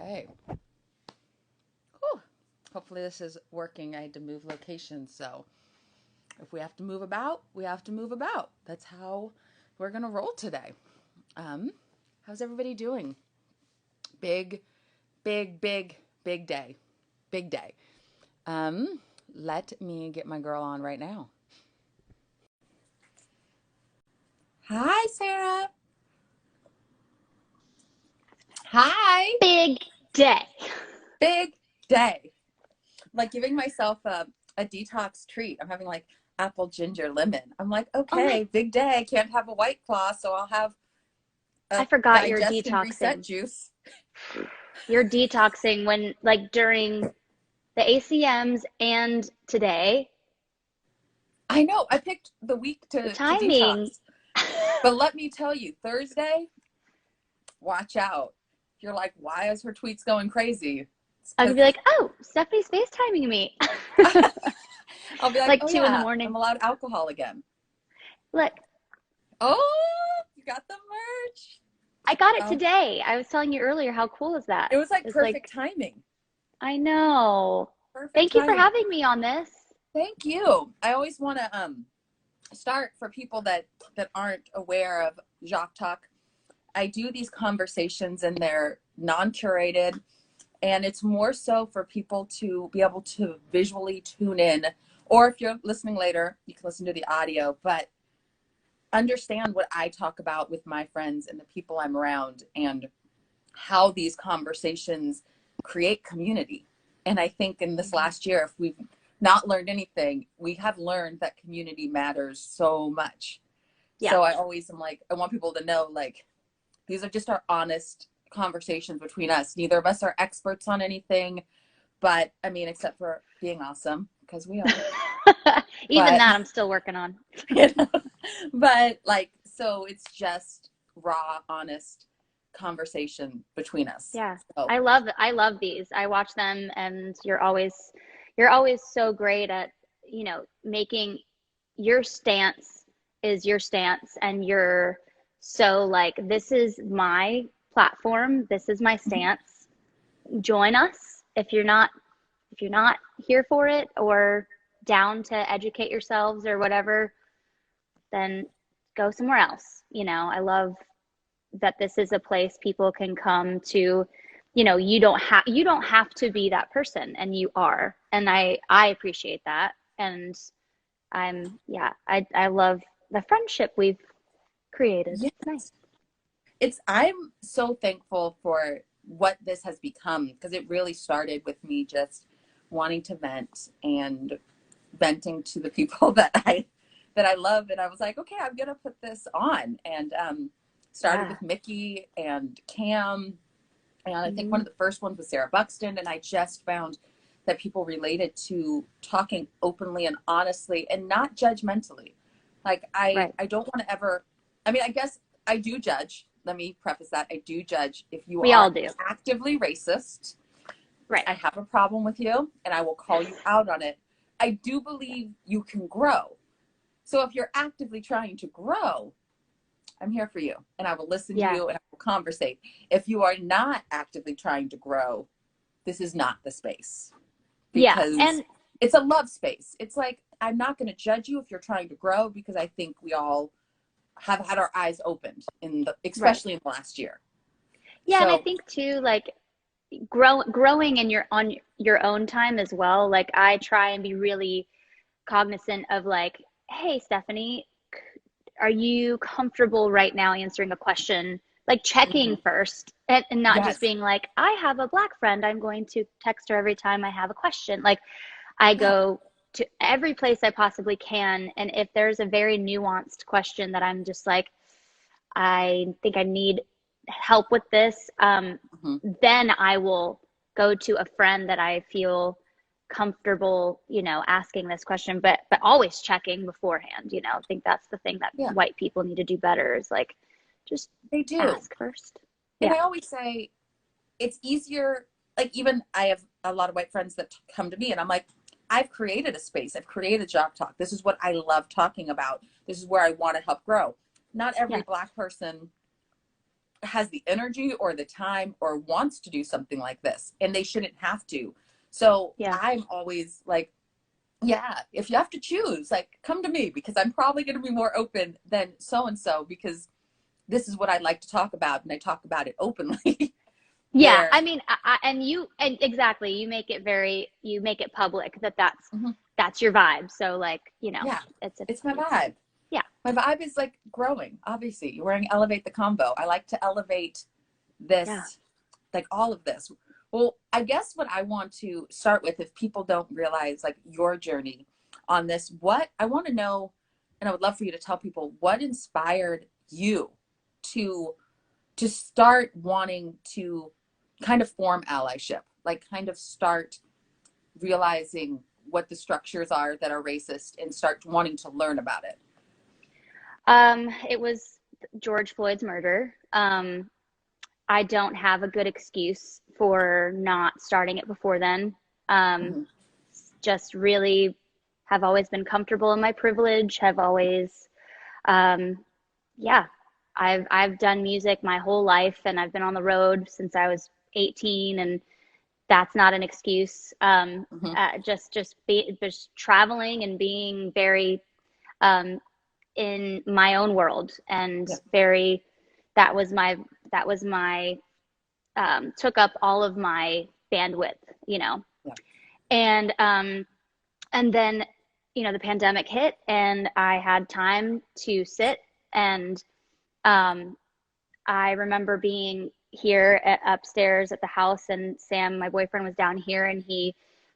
Okay. Whew. Hopefully this is working. I had to move locations, so if we have to move about, we have to move about. That's how we're gonna roll today. Um, how's everybody doing? Big, big day. Big day. Um, Let me get my girl on right now. Hi, Sarah. Hi. Big day. Big day. I'm like giving myself a detox treat. I'm having like apple ginger lemon. I'm like, Oh my, okay, big day. I can't have a white claw, so I'll have I a forgot you're digest and reset detoxing. juice. You're detoxing when, like, during the ACMs and today. I know. I picked the week The to timing. detox. But let me tell you, Thursday, watch out. You're like, why is her tweets going crazy? It's I could because be like, oh, Stephanie's FaceTiming me. I'll be like, Like oh 2 in the yeah, I'm morning. allowed alcohol again. Look, Oh, you got the merch. I got it Oh, today. I was telling you earlier, how cool is that? it was like It's like, perfect timing. I know. Perfect Thank you for timing. having me on this. Thank you. I always want to start for people that aren't aware of Jacques Talk. I do these conversations and they're non-curated, and it's more so for people to be able to visually tune in, or if you're listening later, you can listen to the audio, but understand what I talk about with my friends and the people I'm around and how these conversations create community. And I think in this Mhm. last year, if we've not learned anything, we have learned that community matters so much. Yeah. So I always am like, I want people to know, like, these are just our honest conversations between us. Neither of us are experts on anything, but I mean, except for being awesome, because we are. Even But, that I'm still working on. you know, but like, so it's just raw, honest conversation between us. Yeah. So, I love these. I watch them and you're always so great at, making your stance is your stance, and you're so like, this is my platform, this is my mhm. stance. Join us if you're not here for it or down to educate yourselves or whatever, then go somewhere else. I love that this is a place people can come to. You don't have to be that person, and you are, and I appreciate that. And I love the friendship we've created. Yeah, It's nice. I'm so thankful for what this has become, because it really started with me just wanting to vent and venting to the people that I love, and I was like, okay, I'm gonna put this on, and started Yeah. with Mickey and Cam, and I think one Hmm. of the first ones was Sarah Buxton, and I just found that people related to talking openly and honestly and not judgmentally. Like Right. I don't want to ever, I mean, I guess I do judge. Let me preface that. I do judge if you We all are do. actively racist. Right. I have a problem with you and I will call you out on it. I do believe you can grow. So if you're actively trying to grow, I'm here for you and I will listen to Yeah. you and I will conversate. If you are not actively trying to grow, this is not the space, Yeah. because And it's a love space. It's like, I'm not going to judge you if you're trying to grow, because I think we all have had our eyes opened right. especially in the last year. Yeah, and I So, think too, like, growing in your own time as well. Like, I try and be really cognizant of, like, hey, Stephanie, are you comfortable right now answering a question? Like, checking mhm, first, and not just yes, being like, I have a black friend, I'm going to text her every time I have a question. Like, I yeah, go to every place I possibly can. And if there's a very nuanced question that I'm just like, I think I need help with this, mhm, then I will go to a friend that I feel comfortable, asking this question, but always checking beforehand. I think that's the thing that yeah, white people need to do better, is like, just they do. ask first. And Yeah. I always say it's easier. Like, even I have a lot of white friends that come to me and I'm like, I've created a space. I've created Jock Talk. This is what I love talking about. This is where I want to help grow. Not every Yeah. black person has the energy or the time or wants to do something like this, and they shouldn't have to. So Yeah. I'm always like, yeah, if you have to choose, like, come to me, because I'm probably going to be more open than so and so, because this is what I like to talk about, and I talk about it openly. Yeah, Where I mean, and exactly, you make it public that Mhm. that's your vibe. So like, Yeah, it's a, it's my it's, vibe. yeah, My vibe is like growing. Obviously, you're wearing elevate the combo. I like to elevate yeah. this, like all of this. Well, I guess what I want to start with, if people don't realize like your journey on this, what I want to know, and I would love for you to tell people what inspired you to start wanting to kind of form allyship, like kind of start realizing what the structures are that are racist and start wanting to learn about it. It was George Floyd's murder. I don't have a good excuse for not starting it before then. Um, Mhm. just really have always been comfortable in my privilege, have always, um, yeah, I've done music my whole life, and I've been on the road since I was 18, and that's not an excuse. Mhm. Just traveling and being very um, in my own world, and Yeah. very that was my that was my took up all of my bandwidth, you know. Yeah. And and then, the pandemic hit, and I had time to sit. And um, I remember being here upstairs at the house, and Sam, my boyfriend, was down here, and he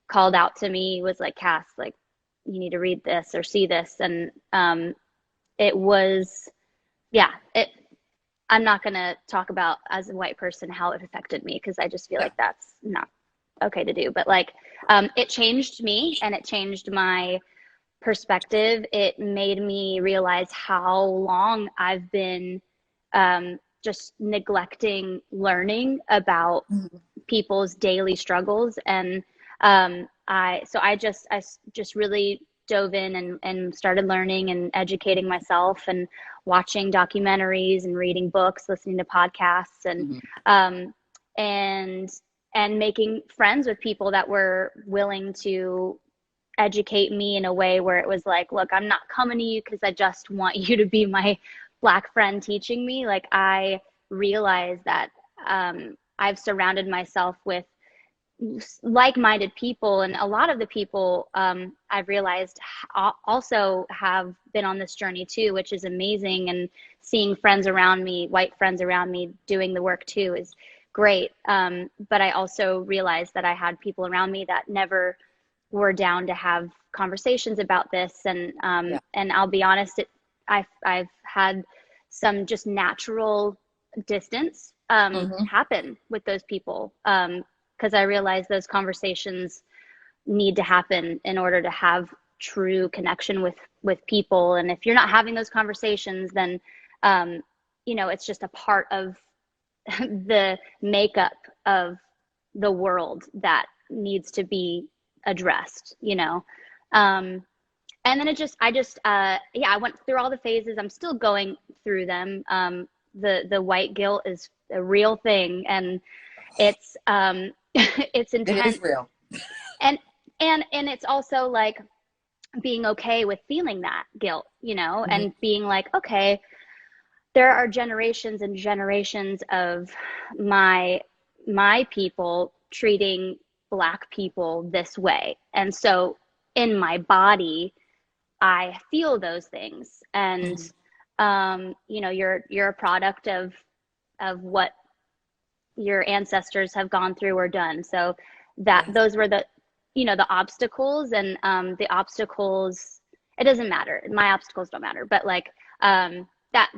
called out to me, was like, Cass, like, you need to read this or see this. And it was, yeah, I'm not going to talk about, as a white person, how it affected me, because I just feel Yeah. like that's not okay to do. But like, it changed me, and it changed my perspective. It made me realize how long I've been just neglecting learning about Mhm. people's daily struggles. And I just really dove in, and started learning and educating myself, and watching documentaries and reading books, listening to podcasts, Mhm. um, and and making friends with people that were willing to educate me in a way where it was like, look, I'm not coming to you because I just want you to be my black friend teaching me. Like, I realized that I've surrounded myself with like-minded people, and a lot of the people I've realized also have been on this journey too, which is amazing. And seeing friends around me, white friends around me, doing the work too is great. But I also realized that I had people around me that never were down to have conversations about this. Yeah. And I'll be honest, I've had some just natural distance Mhm. happen with those people, because I realize those conversations need to happen in order to have true connection with people. And if you're not having those conversations, then it's just a part of the makeup of the world that needs to be addressed. Um, and then I went through all the phases. I'm still going through them. The white guilt is a real thing, and it's it's It is intense. real. And it's also like being okay with feeling that guilt, Mhm. and being like, okay, there are generations and generations of my my people treating black people this way. And so in my body, I feel those things. And Mhm. you're a product of what your ancestors have gone through or done. So that Yes. those were the obstacles. And the obstacles, it doesn't matter. My obstacles don't matter. But like,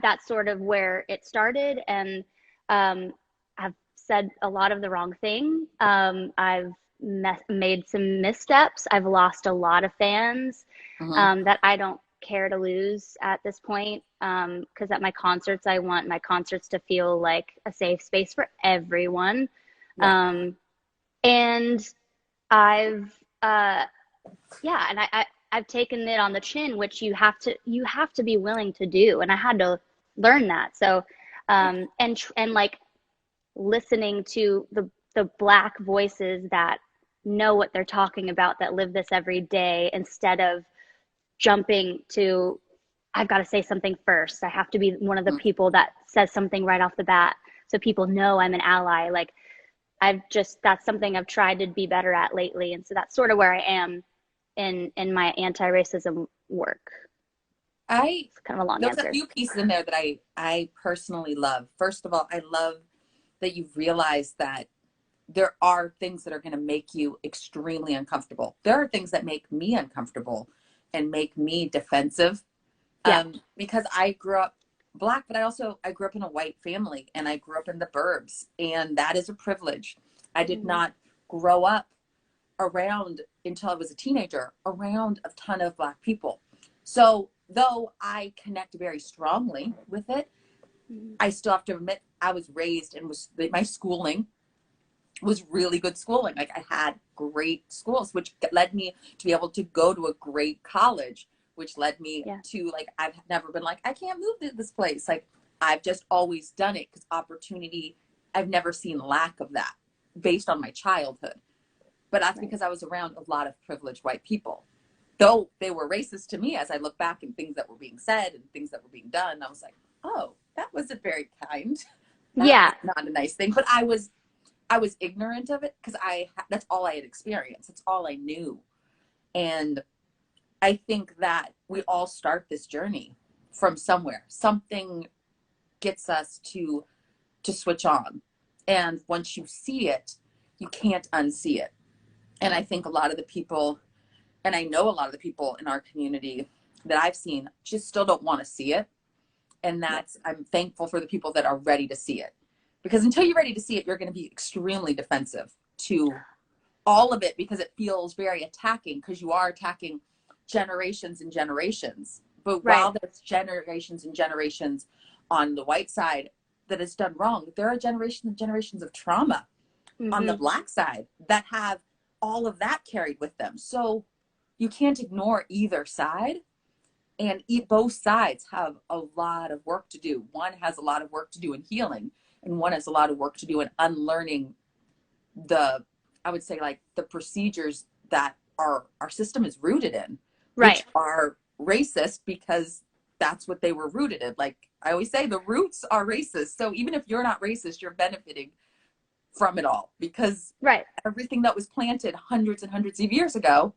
that's sort of where it started. And I've said a lot of the wrong thing. I've made some missteps. I've lost a lot of fans Mhm. that I don't care to lose at this point. Because at my concerts, I want my concerts to feel like a safe space for everyone. Yeah. Um, and I've, yeah, and I've taken it on the chin, which you have to be willing to do. And I had to learn that. So, and like listening to the Black voices that know what they're talking about, that live this every day, instead of jumping to, I've got to say something first. I have to be one of the people that says something right off the bat so people know I'm an ally. Like that's something I've tried to be better at lately. And so that's sort of where I am in my anti-racism work. It's kind of a long There's answer. a few pieces in there that I personally love. First of all, I love that you realize that there are things that are going to make you extremely uncomfortable. There are things that make me uncomfortable and make me defensive. Yeah. Because I grew up Black, but I grew up in a white family, and I grew up in the burbs, and that is a privilege. I did not grow up around, until I was a teenager, around a ton of Black people. So though I connect very strongly with it, I still have to admit I was raised and my schooling was really good schooling. Like, I had great schools, which led me to be able to go to a great college, which led me to, like, I've never been like, I can't move to this place. Like, I've just always done it because opportunity, I've never seen lack of that based on my childhood. But that's because I was around a lot of privileged white people. Though they were racist to me, as I look back and things that were being said and things that were being done, I was like, oh, that wasn't very kind. That was not a nice thing. But I was ignorant of it because that's all I had experienced. That's all I knew. And I think that we all start this journey from somewhere. Something gets us to switch on. And once you see it, you can't unsee it. And I think a lot of the people, and I know a lot of the people in our community that I've seen, just still don't want to see it. And I'm thankful for the people that are ready to see it. Because until you're ready to see it, you're going to be extremely defensive to all of it, because it feels very attacking, because you are attacking generations and generations. But while there's generations and generations on the white side that is done wrong, there are generations and generations of trauma on the Black side that have all of that carried with them. So you can't ignore either side. And both sides have a lot of work to do. One has a lot of work to do in healing, and one has a lot of work to do in unlearning I would say, like, the procedures that our system is rooted in, which are racist, because that's what they were rooted in. Like I always say, the roots are racist. So even if you're not racist, you're benefiting from it all, because everything that was planted hundreds and hundreds of years ago,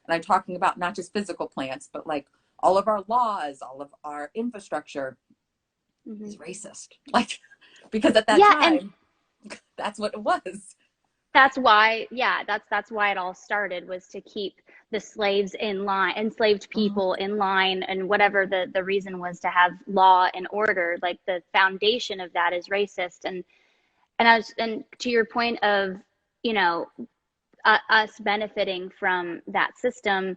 and I'm talking about not just physical plants, but like all of our laws, all of our infrastructure is racist. Like, because at that time, that's what it was. That's why, that's why it all started, was to keep the slaves in line, enslaved people in line, and whatever the reason was, to have law and order. Like, the foundation of that is racist. And to your point of, us benefiting from that system,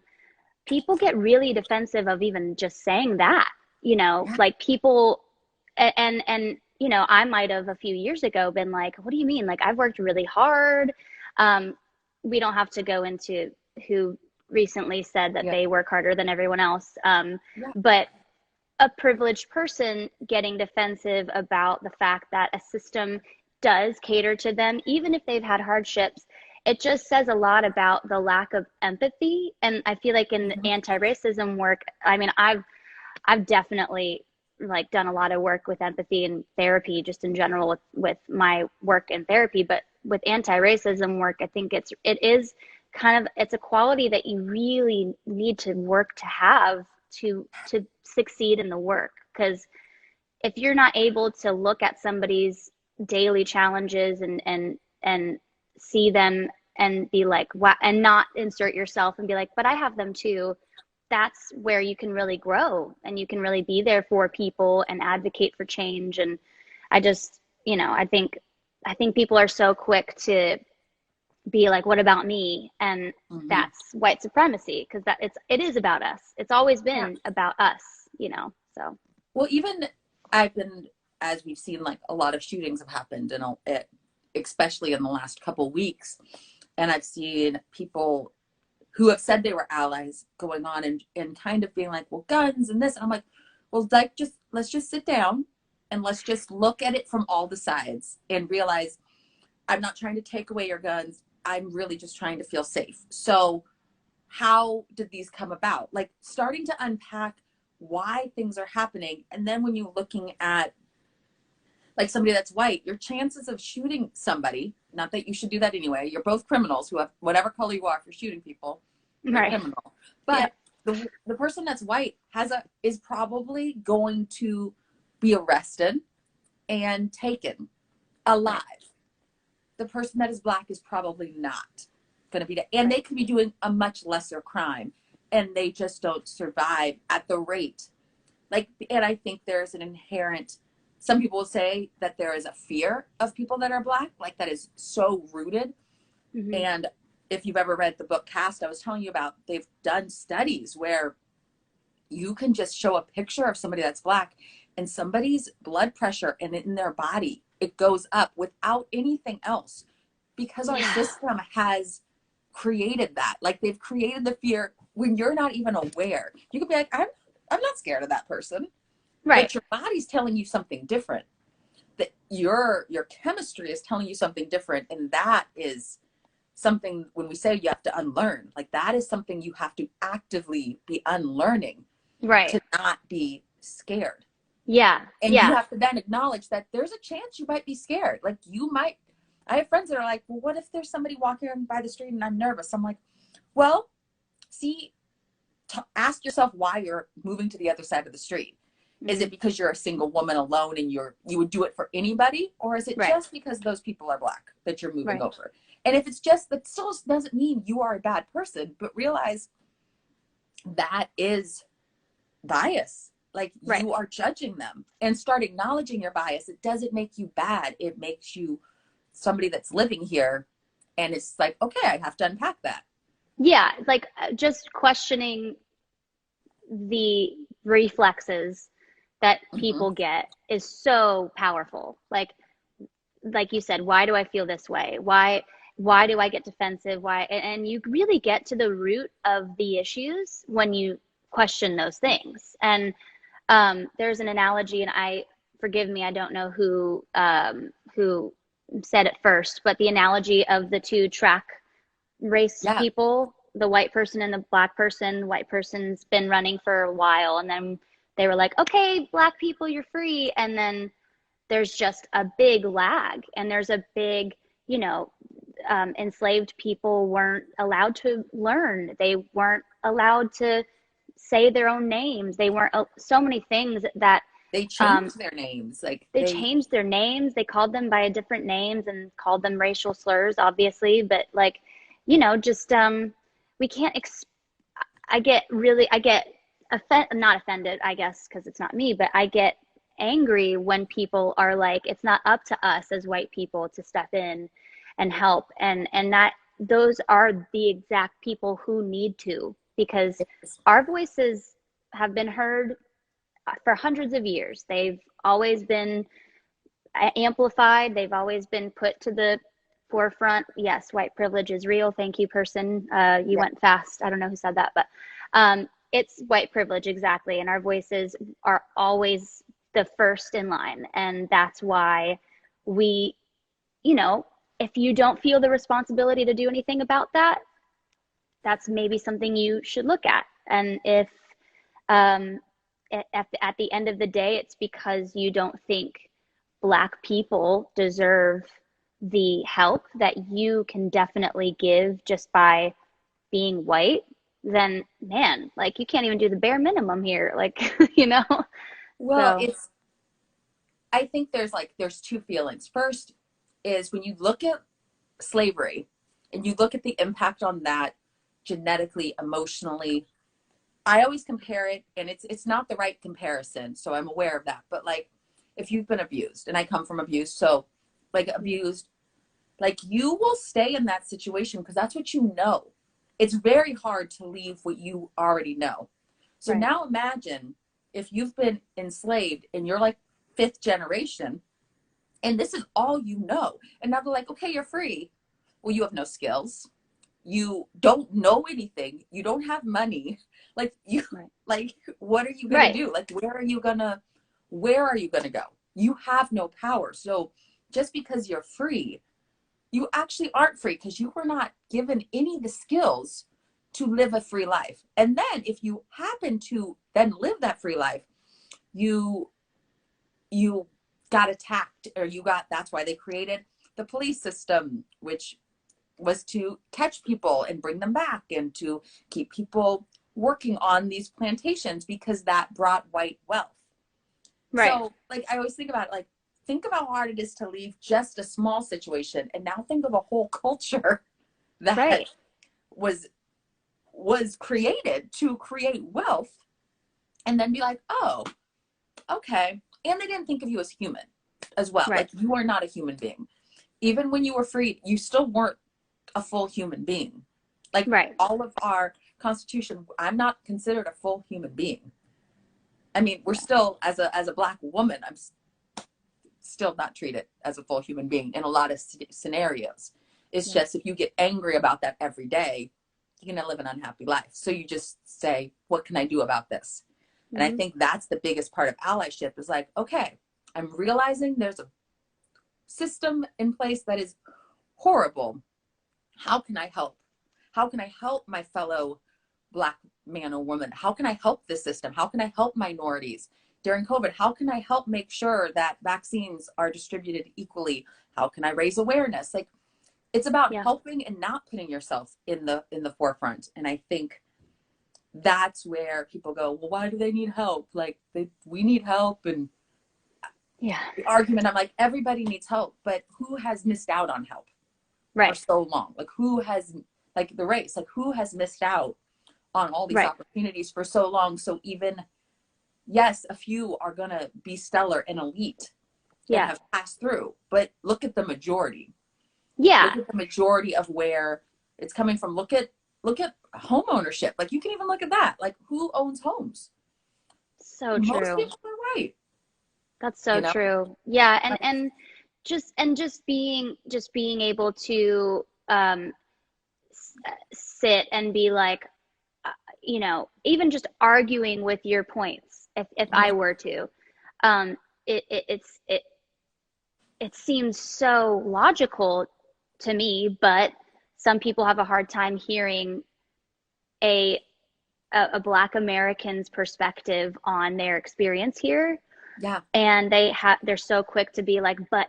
people get really defensive of even just saying that, like people, and I might have a few years ago been like, what do you mean? Like, I've worked really hard. We don't have to go into who recently said that they work harder than everyone else. But a privileged person getting defensive about the fact that a system does cater to them, even if they've had hardships, it just says a lot about the lack of empathy. And I feel like in anti-racism work, I mean, I've definitely like done a lot of work with empathy and therapy, just in general with my work in therapy. But with anti-racism work, I think it's a quality that you really need to work to have to succeed in the work. Because if you're not able to look at somebody's daily challenges and see them and be like, wow, and not insert yourself and be like, but I have them too. That's where you can really grow, and you can really be there for people and advocate for change. And I just, I think people are so quick to be like, what about me? And that's white supremacy, because it is about us. It's always been about us, so. Well, even as we've seen, like, a lot of shootings have happened, and especially in the last couple weeks, and I've seen people who have said they were allies going on and kind of being like, well, guns and this. And I'm like, well, like, let's just sit down and let's just look at it from all the sides and realize I'm not trying to take away your guns. I'm really just trying to feel safe. So how did these come about? Like starting to unpack why things are happening. And then when you're looking at like somebody that's white, your chances of shooting somebody, not that you should do that anyway, you're both criminals who have whatever color you are, if you're shooting people, you're a criminal. But the person that's white is probably going to be arrested and taken alive. The person that is black is probably not going to be that. And they could be doing a much lesser crime and they just don't survive at the rate. Like, and I think there's an inherent, some people will say that there is a fear of people that are black, like that is so rooted. And if you've ever read the book Cast, I was telling you about, they've done studies where you can just show a picture of somebody that's black and somebody's blood pressure and in their body, it goes up without anything else because our system has created that. Like they've created the fear when you're not even aware. You could be like, I'm not scared of that person. But your body's telling you something different. That your chemistry is telling you something different. And that is something, when we say you have to unlearn, like that is something you have to actively be unlearning to not be scared. And you have to then acknowledge that there's a chance you might be scared. Like you might, I have friends that are like, well, what if there's somebody walking by the street and I'm nervous? I'm like, well, see, ask yourself why you're moving to the other side of the street. Is it because you're a single woman alone and you would do it for anybody? Or is it just because those people are black that you're moving over? And if it's just, that still doesn't mean you are a bad person, but realize that is bias. Like you are judging them, and start acknowledging your bias. It doesn't make you bad. It makes you somebody that's living here. And it's like, okay, I have to unpack that. Yeah. Like just questioning the reflexes that people get is so powerful. Like you said, why do I feel this way? Why do I get defensive? Why? And you really get to the root of the issues when you question those things. And there's an analogy, and forgive me, I don't know who said it first, but the analogy of the two track race people, the white person and the black person. White person's been running for a while, and then they were like, okay, black people, you're free. And then there's just a big lag, and there's a big, enslaved people weren't allowed to learn. They weren't allowed to say their own names. They weren't, so many things that they changed their names. Like they changed their names. They called them by different names and called them racial slurs, obviously. But like, just, we can't, I get not offended, I guess, because it's not me, but I get angry when people are like, it's not up to us as white people to step in and help. And that those are the exact people who need to, because our voices have been heard for hundreds of years. They've always been amplified. They've always been put to the forefront. Yes, white privilege is real. Thank you, person. You went fast. I don't know who said that, but it's white privilege, exactly. And our voices are always the first in line. And that's why we, if you don't feel the responsibility to do anything about that, that's maybe something you should look at. And if at the end of the day, it's because you don't think Black people deserve the help that you can definitely give just by being white, then man, like you can't even do the bare minimum here. Like, Well, so. I think there's two feelings. First is when you look at slavery and you look at the impact on that genetically, emotionally, I always compare it, and it's not the right comparison, so I'm aware of that. But like, if you've been abused, and I come from abuse, so like abused, like you will stay in that situation because that's what you know. It's very hard to leave what you already know. So now imagine if you've been enslaved and you're like 5th generation, and this is all you know. And now they're like, okay, you're free. Well, you have no skills. You don't know anything. You don't have money. Like like, what are you going to do? Like, where are you going to go? you have no power. So just because you're free, you actually aren't free, because you were not given any of the skills to live a free life. And then if you happen to then live that free life, you got attacked, or that's why they created the police system, which was to catch people and bring them back, and to keep people working on these plantations, because that brought white wealth. Right. So like, I always think about it, like, think about how hard it is to leave just a small situation, and now think of a whole culture that Right. was created to create wealth, and then be like, oh, okay. And they didn't think of you as human as well. Right. Like, you are not a human being. Even when you were freed, you still weren't a full human being. Like, Right. all of our constitution, I'm not considered a full human being. I mean, we're still, as a Black woman, I'm still not treated as a full human being in a lot of scenarios. It's just, if you get angry about that every day, you're going to live an unhappy life. So you just say, what can I do about this? And I think that's the biggest part of allyship, is like, okay, I'm realizing there's a system in place that is horrible. How can I help? How can I help my fellow Black man or woman? How can I help this system? How can I help minorities during COVID? How can I help make sure that vaccines are distributed equally? How can I raise awareness? Like, it's about helping and not putting yourself in the forefront. And I think that's where people go, well, why do they need help? Like, we need help. And the argument, I'm like, everybody needs help, but who has missed out on help for so long? Like, who has, like the race, like, who has missed out on all these opportunities for so long? So even, yes, a few are going to be stellar and elite and have passed through, but look at the majority. Look at the majority of where it's coming from. Look at home ownership. Like, you can even look at that. Like, who owns homes? So Most true. people are white. That's so true. Yeah. And just being able to sit and be like, even just arguing with your points, if I were to, it seems so logical to me, but some people have a hard time hearing a Black American's perspective on their experience here. Yeah. And they're so quick to be like, but.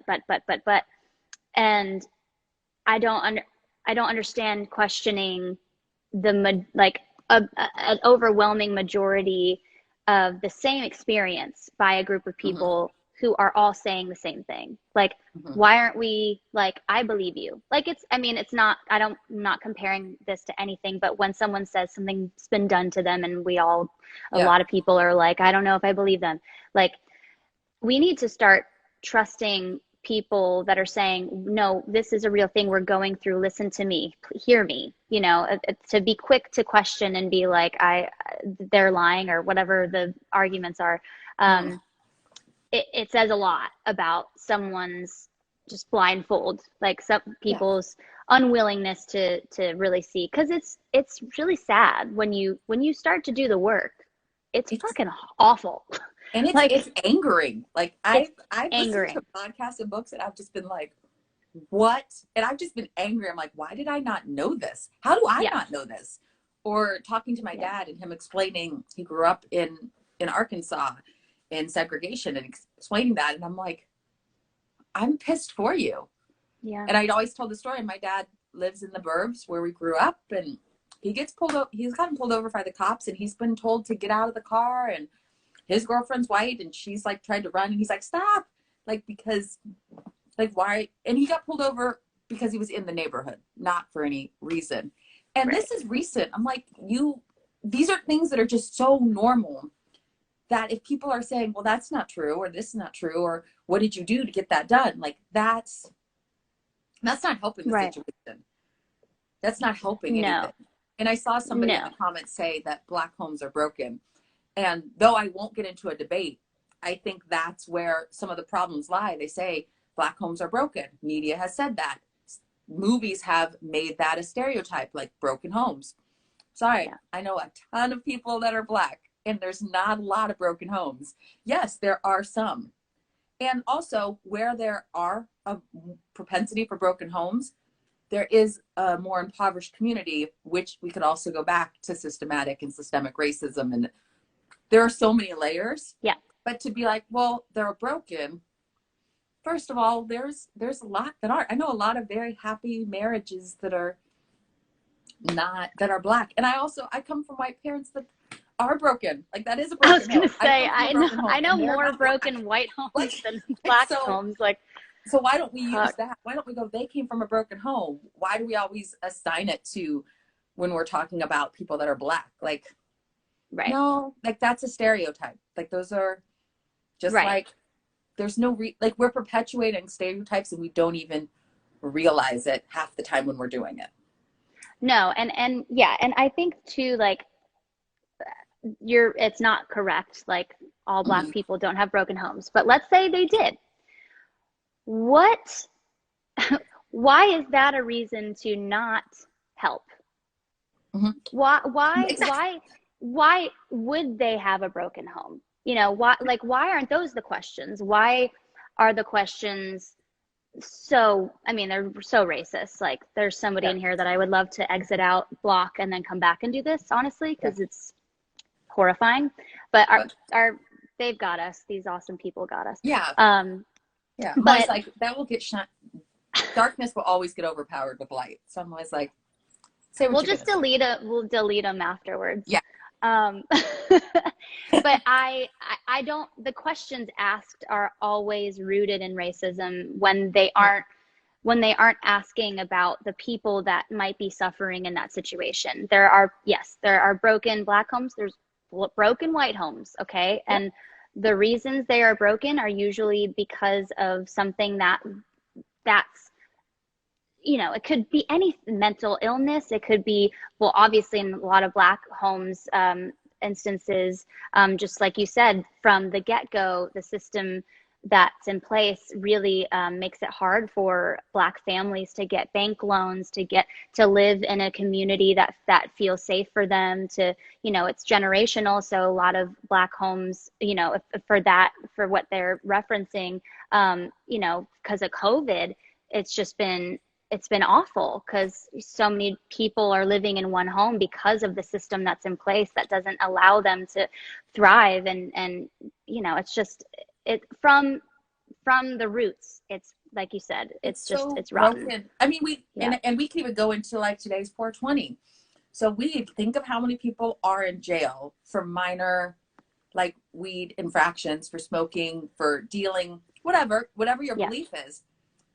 And I don't understand questioning an overwhelming majority of the same experience by a group of people who are all saying the same thing. Like, why aren't we, like, I believe you. Like, it's not, I'm not comparing this to anything, but when someone says something's been done to them, and a lot of people are like, I don't know if I believe them. Like, we need to start trusting people that are saying, no, this is a real thing we're going through. Listen to me, hear me, to be quick to question and be like, they're lying, or whatever the arguments are. It says a lot about someone's just blindfold, like some people's unwillingness to really see. Cause it's really sad when you start to do the work, it's fucking awful. And it's angering. Like, I've listened to podcasts and books, and I've just been like, what? And I've just been angry. I'm like, why did I not know this? How do I not know this? Or talking to my dad and him explaining, he grew up in Arkansas in segregation, and explaining that. And I'm like, I'm pissed for you. Yeah. And I'd always told the story. My dad lives in the burbs where we grew up, and he gets pulled over. He's gotten pulled over by the cops, and he's been told to get out of the car, and his girlfriend's white, and she's like tried to run, and he's like, stop. Like, because, like, why? And he got pulled over because he was in the neighborhood, not for any reason. And this is recent. I'm like, these are things that are just so normal that if people are saying, well, that's not true, or this is not true, or what did you do to get that done? Like, that's not helping the situation. That's not helping anything. And I saw somebody in the comments say that Black homes are broken. And though I won't get into a debate, I think that's where some of the problems lie. They say Black homes are broken. Media has said that. Movies have made that a stereotype, like broken homes. Sorry, I know a ton of people that are Black, and there's not a lot of broken homes. Yes, there are some. And also, where there are a propensity for broken homes, there is a more impoverished community, which we could also go back to systematic and systemic racism. And there are so many layers. Yeah. But to be like, well, they're broken. First of all, there's a lot that aren't. I know a lot of very happy marriages that are not, that are Black. And I come from white parents that are broken. Like, that is a broken I was gonna home. say, I I know more broken white homes like, than Black so, homes. Like, so why don't we use that? Why don't we go, they came from a broken home? Why do we always assign it to when we're talking about people that are Black? Like, right. no, like, that's a stereotype. Like, those are just right. like, there's no, like, we're perpetuating stereotypes and we don't even realize it half the time when we're doing it. No, and yeah, and I think too, like, it's not correct. Like, all Black people don't have broken homes, but let's say they did. What, why is that a reason to not help? Why would they have a broken home? You know, why aren't those the questions? Why are the questions so, I mean, they're so racist. Like, there's somebody in here that I would love to exit out, block, and then come back and do this, honestly, because it's horrifying. But they've got us. These awesome people got us. Yeah. Yeah. I'm but always like, that will get shot. Darkness will always get overpowered with light. So I'm always like, say what we'll delete them afterwards. Yeah. But I don't, the questions asked are always rooted in racism when they aren't asking about the people that might be suffering in that situation. There are broken Black homes, there's broken white homes, okay? Yeah. And the reasons they are broken are usually because of something that's, you know, it could be any mental illness. It could be, well, obviously in a lot of Black homes, instances, just like you said, from the get-go, the system that's in place really makes it hard for Black families to get bank loans, to live in a community that feels safe for them, to, you know, it's generational. So a lot of Black homes, you know, for what they're referencing, you know, because of COVID, it's been awful because so many people are living in one home because of the system that's in place that doesn't allow them to thrive. And you know, it's just, from the roots, it's like you said, it's rotten. Broken. I mean, and we can even go into like today's 420. So we think of how many people are in jail for minor, like, weed infractions, for smoking, for dealing, whatever your belief is.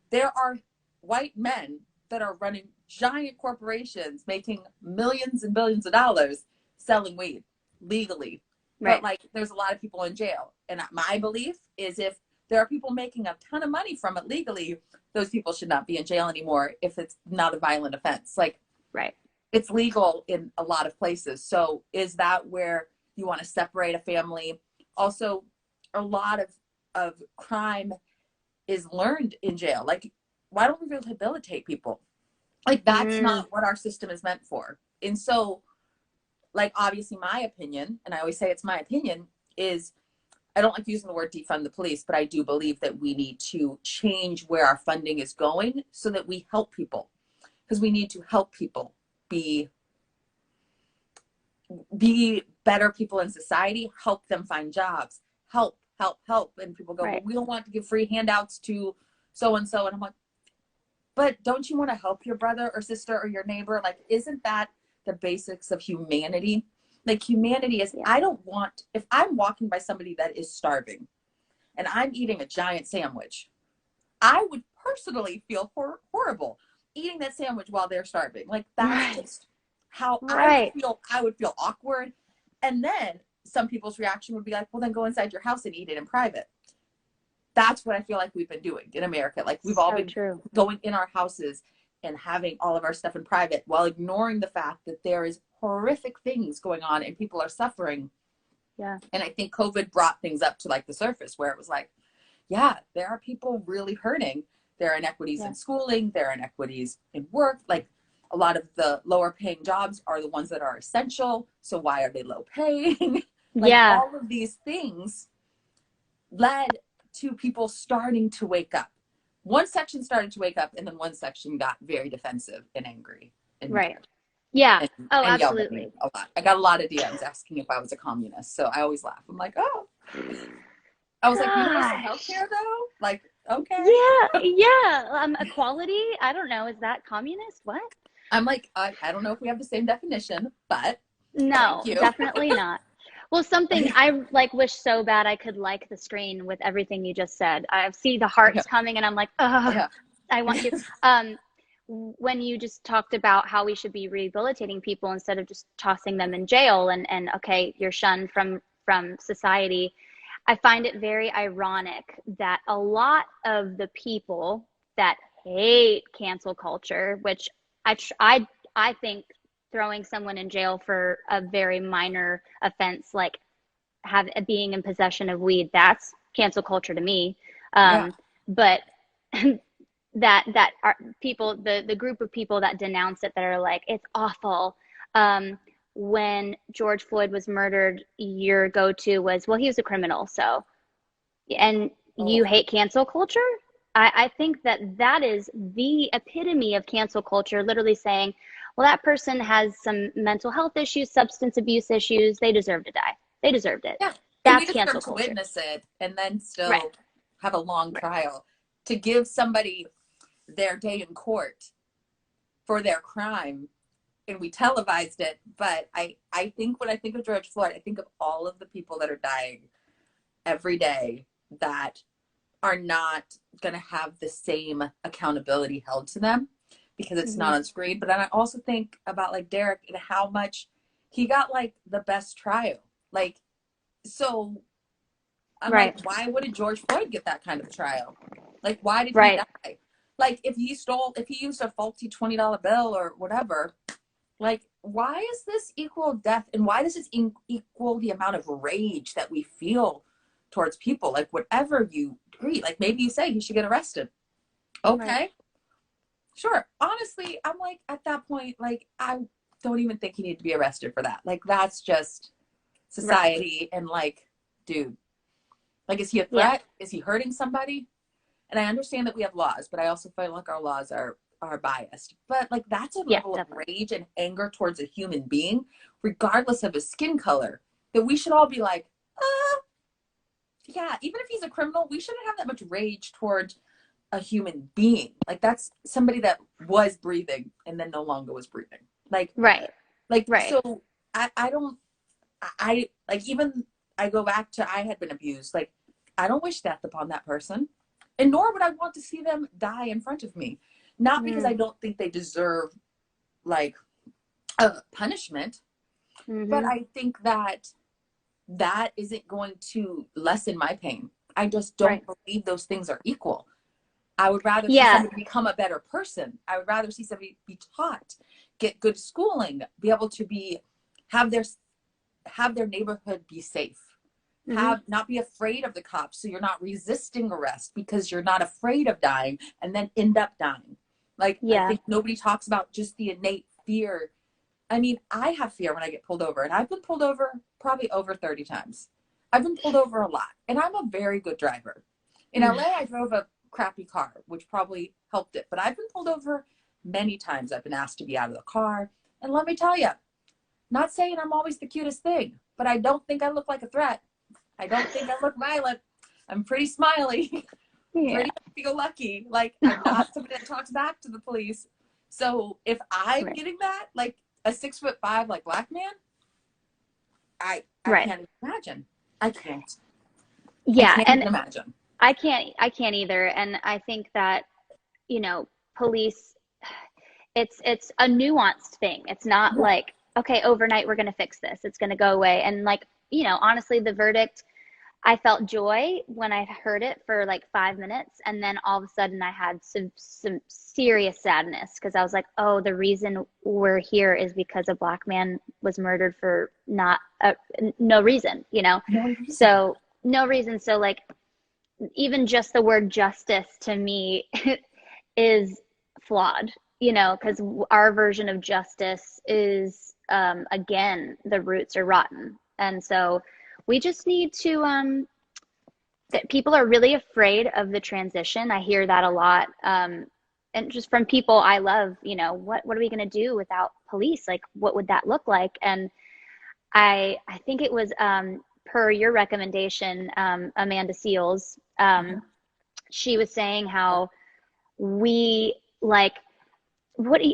There are white men that are running giant corporations, making millions and billions of dollars selling weed legally. Right. But like, there's a lot of people in jail. And my belief is, if there are people making a ton of money from it legally, those people should not be in jail anymore if it's not a violent offense. Like, right. It's legal in a lot of places. So is that where you want to separate a family? Also, a lot of crime is learned in jail. Like, why don't we rehabilitate people? Like, that's not what our system is meant for. And so, like, obviously my opinion, and I always say it's my opinion, is, I don't like using the word defund the police, but I do believe that we need to change where our funding is going so that we help people. Because we need to help people be better people in society, help them find jobs, help. And people go, well, we don't want to give free handouts to so-and-so. And I'm like, but don't you want to help your brother or sister or your neighbor? Like, isn't that the basics of humanity? Like, humanity is, I don't want, if I'm walking by somebody that is starving and I'm eating a giant sandwich, I would personally feel horrible eating that sandwich while they're starving. Like, that's just how I feel. I would feel awkward. And then some people's reaction would be like, well, then go inside your house and eat it in private. That's what I feel like we've been doing in America. Like, we've all been going in our houses and having all of our stuff in private while ignoring the fact that there is horrific things going on and people are suffering. Yeah. And I think COVID brought things up to like the surface where it was like, yeah, there are people really hurting. There are inequities in schooling. There are inequities in work. Like, a lot of the lower paying jobs are the ones that are essential. So why are they low paying? Like, all of these things led to people starting to wake up. One section started to wake up, and then one section got very defensive and angry and Right. Yeah. and, Oh, and yelled at me absolutely. a lot. I got a lot of DMs asking if I was a communist, so I always laugh. I'm like, oh, I was like, universal health Gosh. care though? Like, okay. Yeah, yeah. Equality, I don't know. Is that communist? What? I'm like, I don't know if we have the same definition, but thank No, you. definitely not. Well, something Like, I like wish so bad I could like the screen with everything you just said. I see the hearts yeah, coming and I'm like, ugh, yeah, I want to. When you just talked about how we should be rehabilitating people instead of just tossing them in jail and okay, you're shunned from society. I find it very ironic that a lot of the people that hate cancel culture, which I think throwing someone in jail for a very minor offense like being in possession of weed, that's cancel culture to me. yeah. But that are people, the group of people that denounce it, that are like, it's awful. When George Floyd was murdered, your go-to was, well, he was a criminal, so, and you Oh, hate cancel culture. I think that is the epitome of cancel culture, literally saying, well, that person has some mental health issues, substance abuse issues, they deserve to die, they deserved it. yeah. And we That's deserve cancel to culture. witness it and then Right, still have a long right, trial to give somebody their day in court for their crime, and we televised it. But I think when I think of George Floyd, I think of all of the people that are dying every day that are not going to have the same accountability held to them because it's mm-hmm. not on screen. But then I also think about like Derek and how much he got like the best trial. Like, so I'm like, Right, why wouldn't George Floyd get that kind of trial? Like, why did he right, die? Like, if he used a faulty $20 bill or whatever, like, why is this equal death? And why does this equal the amount of rage that we feel towards people? Like, whatever you agree, like, maybe you say he should get arrested. right. Okay, sure. Honestly, I'm like, at that point, like, I don't even think he needed to be arrested for that. Like, that's just Right. society. And, like, dude, like, is he a Yeah. threat? Is he hurting somebody? And I understand that we have laws, but I also feel like our laws are biased. But like that's a Yeah, level of definitely. rage and anger towards a human being, regardless of his skin color, that we should all be like, yeah, even if he's a criminal, we shouldn't have that much rage towards a human being. Like that's somebody that was breathing and then no longer was breathing. Like, Right. Right. so I don't, I like, even I go back to, I had been abused. Like, I don't wish death upon that person. And nor would I want to see them die in front of me. Not because Mm. I don't think they deserve like a punishment, but Mm-hmm. I think that that isn't going to lessen my pain. I just Right. don't believe those things are equal. I would rather see Yeah. somebody become a better person. I would rather see somebody be taught, get good schooling, be able to be, have their have their neighborhood be safe, Mm-hmm. have not be afraid of the cops, so you're not resisting arrest because you're not afraid of dying and then end up dying. Like, I Yeah. think nobody talks about just the innate fear. I mean, I have fear when I get pulled over, and I've been pulled over probably over 30 times. I've been pulled over a lot, and I'm a very good driver. In Mm. LA, I drove a crappy car, which probably helped it, but I've been pulled over many times. I've been asked to be out of the car, and let me tell you, not saying I'm always the cutest thing, but I don't think I look like a threat. I don't think I look violent. I'm pretty smiley, Yeah. pretty feel lucky. Like, I'm not somebody that talks back to the police. So if I'm Right. getting that, like a 6'5" like black man, I Right. can't imagine. I can't. I Yeah. can't And even imagine. I can't either. And I think that, police, it's a nuanced thing. It's not Yeah. like, okay, overnight we're gonna fix this. It's gonna go away. And like, honestly, the verdict, I felt joy when I heard it for like 5 minutes, and then all of a sudden I had some serious sadness because I was like, oh, the reason we're here is because a black man was murdered for not no reason, No reason. so no reason. So like even just the word justice to me is flawed, because our version of justice is again, the roots are rotten, and so we just need to that people are really afraid of the transition. I hear that a lot. And just from people I love, you know, what are we going to do without police? Like, what would that look like? And I think it was per your recommendation, Amanda Seals. She was saying how we like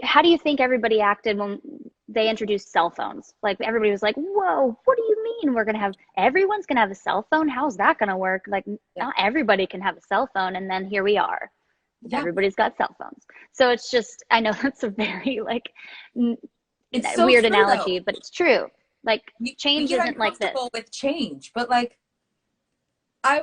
how do you think everybody acted when they introduced cell phones? Like everybody was like, whoa, what do you mean everyone's gonna have a cell phone? How's that gonna work? Like not everybody can have a cell phone. And then here we are. Yeah. Everybody's got cell phones. So it's just, I know that's a very like it's so weird true, analogy, though. but it's true. Like change isn't like this. With change, but like I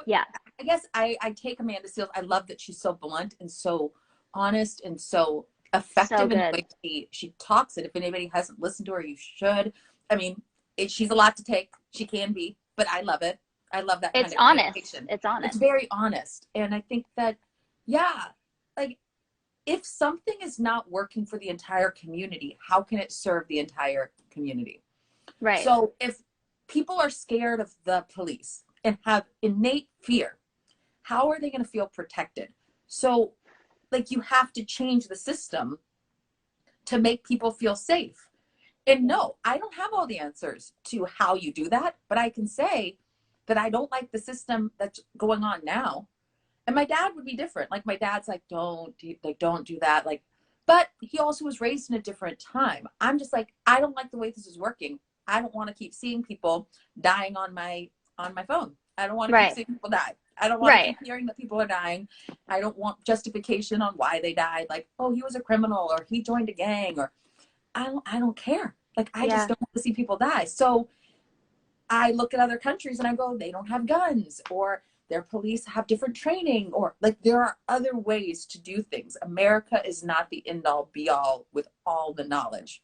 guess I take Amanda Seals. I love that she's so blunt and so honest and so effective in the way she talks. And if anybody hasn't listened to her, you should. I mean, she's a lot to take. She can be, but I love it. I love that. It's honest. It's honest. It's very honest. And I think that, like if something is not working for the entire community, how can it serve the entire community? Right. So if people are scared of the police and have innate fear, how are they going to feel protected? So like you have to change the system to make people feel safe. And no, I don't have all the answers to how you do that, but I can say that I don't like the system that's going on now. And my dad would be different. Like my dad's like, don't do that. Like, but he also was raised in a different time. I'm just like, I don't like the way this is working. I don't want to keep seeing people dying on my phone. I don't want to keep seeing people die. I don't want to keep hearing that people are dying. I don't want justification on why they died. Like, oh, he was a criminal or he joined a gang or I don't care. Like, I just don't want to see people die. So I look at other countries and I go, they don't have guns or their police have different training or like there are other ways to do things. America is not the end all be all with all the knowledge.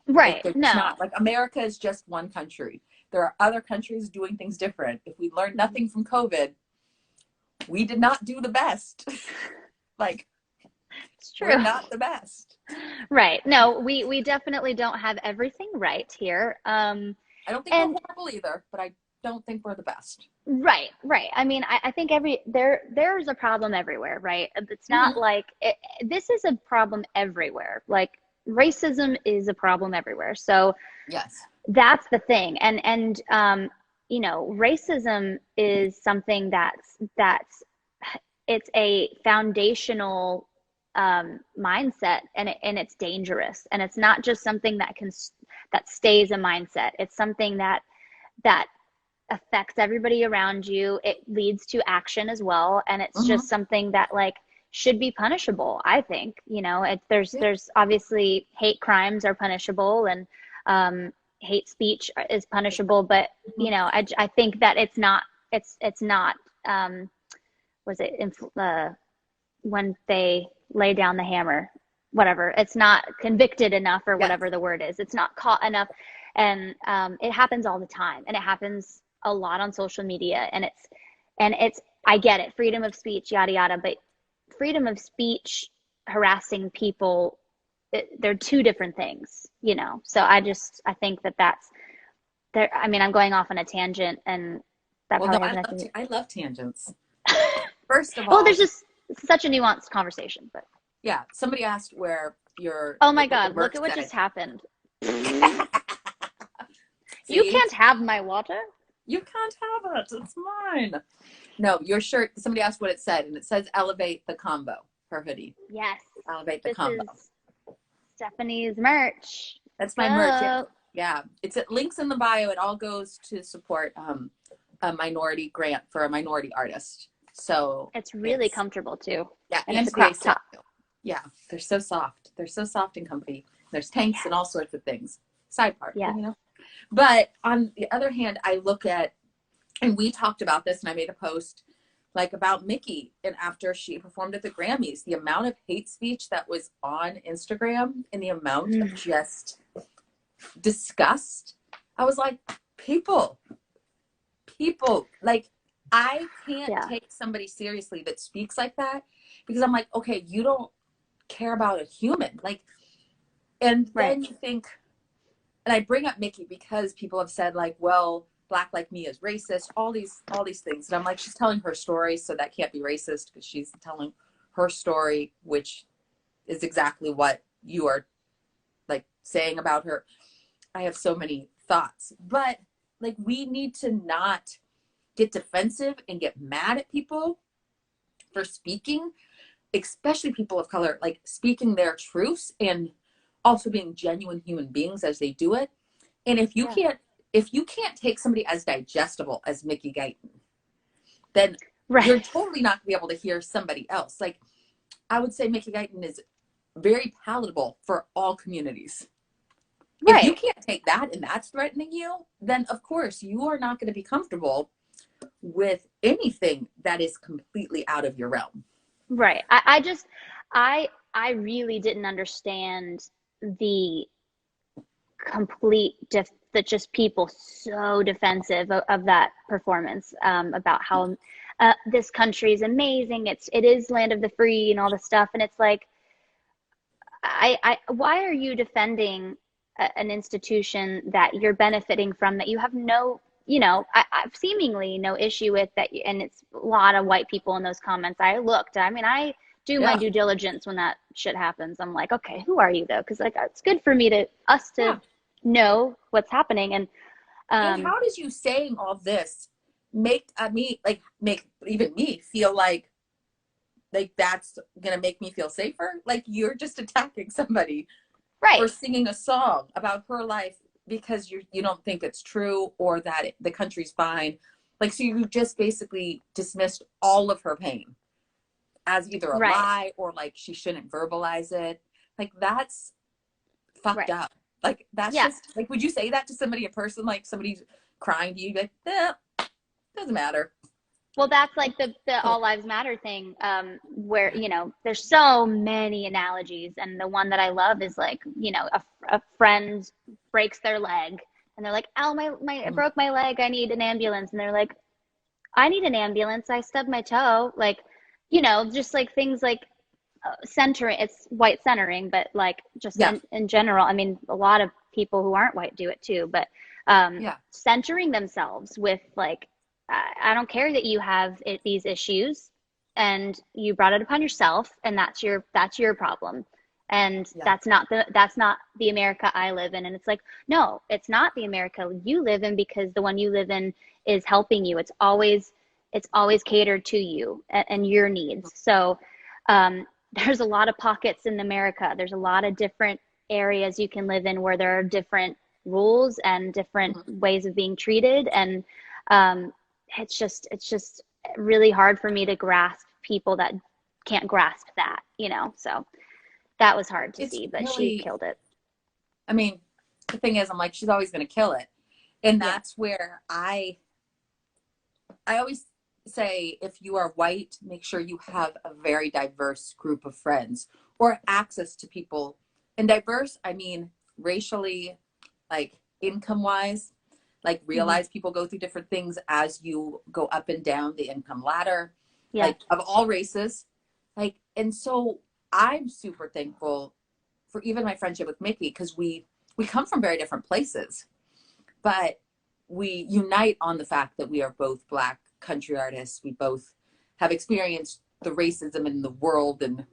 Right. Like, no. Not, like America is just one country. There are other countries doing things different. If we learned nothing from COVID, we did not do the best. Like, it's true. We're not the best. Right. No, we definitely don't have everything right here. I don't think we're horrible either, but I don't think we're the best. Right. I mean, I think there's a problem everywhere, right? It's not like this is a problem everywhere. Like racism is a problem everywhere. So yes, that's the thing. And you know, racism is something that's it's a foundational mindset, and it's dangerous, and it's not just something that stays a mindset. It's something that affects everybody around you. It leads to action as well, and it's just something that like should be punishable. I think, you know, there's obviously hate crimes are punishable, and hate speech is punishable, but you know, I think that it's not was it when they lay down the hammer, whatever, it's not convicted enough or whatever the word is. It's not caught enough. And it happens all the time, and it happens a lot on social media, and it's I get it, freedom of speech, yada yada, but freedom of speech, harassing people, they're two different things, you know. So I think that's there. I mean, I'm going off on a tangent, and that probably has nothing. I love tangents. First of all, well, there's just such a nuanced conversation, but yeah, somebody asked where your oh my god, look at what just happened. You can't have my water. You can't have it. It's mine. No, your shirt. Somebody asked what it said, and it says "Elevate the Combo." Her hoodie. Yes. Elevate the Combo. Is Stephanie's merch. That's my merch. Yeah, it's at links in the bio. It all goes to support a minority grant for a minority artist. So it's really comfortable too. Yeah, and it's a crop top. Yeah, they're so soft. They're so soft and comfy. There's tanks and all sorts of things. Side part, you know. But on the other hand, I look at, and we talked about this, and I made a post like about Mickey, and after she performed at the Grammys, the amount of hate speech that was on Instagram and the amount of just disgust. I was like, people, like, I can't take somebody seriously that speaks like that, because I'm like, okay, you don't care about a human. Like, and then you think, and I bring up Mickey because people have said like, well, black like me is racist, all these things. And I'm like, she's telling her story, so that can't be racist because she's telling her story, which is exactly what you are like saying about her. I have so many thoughts, but like we need to not get defensive and get mad at people for speaking, especially people of color, like speaking their truths and also being genuine human beings as they do it. And Yeah. if you can't take somebody as digestible as Mickey Guyton, then you're Right. totally not gonna be able to hear somebody else. Like I would say Mickey Guyton is very palatable for all communities. If you Right. can't take that and that's threatening you, then of course you are not going to be comfortable with anything that is completely out of your realm. Right. I really didn't understand the that just people so defensive of that performance, about how this country is amazing. It is land of the free and all this stuff. And it's like, why are you defending an institution that you're benefiting from, that you have no, I've seemingly no issue with that? And it's a lot of white people in those comments. I mean, I do my Yeah. due diligence when that shit happens. I'm like, okay, who are you though? Because like it's good for us to Yeah. know what's happening. And And um, how does you saying all this make me like make even me feel like that's gonna make me feel safer? Like you're just attacking somebody for right, singing a song about her life because you don't think it's true or that the country's fine. Like so you just basically dismissed all of her pain as either a right, lie or like she shouldn't verbalize it. Like that's fucked right, up. Like that's yeah. just like would you say that to somebody in person, like somebody's crying to you, like, eh, doesn't matter. Well, that's like the all lives matter thing, where, there's so many analogies. And the one that I love is like, a friend breaks their leg and they're like, "Ow, I Mm, broke my leg. I need an ambulance." And they're like, "I need an ambulance. I stubbed my toe." Like, just like things like centering, it's white centering, but like just yeah, in general, I mean, a lot of people who aren't white do it too, but yeah, centering themselves with like, I don't care that you have these issues and you brought it upon yourself, and that's your problem. And yeah. that's not the America I live in. And it's like, no, it's not the America you live in, because the one you live in is helping you. It's always catered to you and your needs. So there's a lot of pockets in America. There's a lot of different areas you can live in where there are different rules and different Mhm. ways of being treated. And um, it's just really hard for me to grasp people that can't grasp that. So that was hard to It's see, but she really, killed it. I mean, the thing is, I'm like, she's always going to kill it. And Yeah. that's where I always say if you are white, make sure you have a very diverse group of friends or access to people. And diverse, I mean racially, like income wise, like Hmm. realize people go through different things as you go up and down the income ladder, Yeah. like of all races. Like, and so I'm super thankful for even my friendship with Mickey because we come from very different places, but we unite on the fact that we are both Black country artists. We both have experienced the racism in the world, and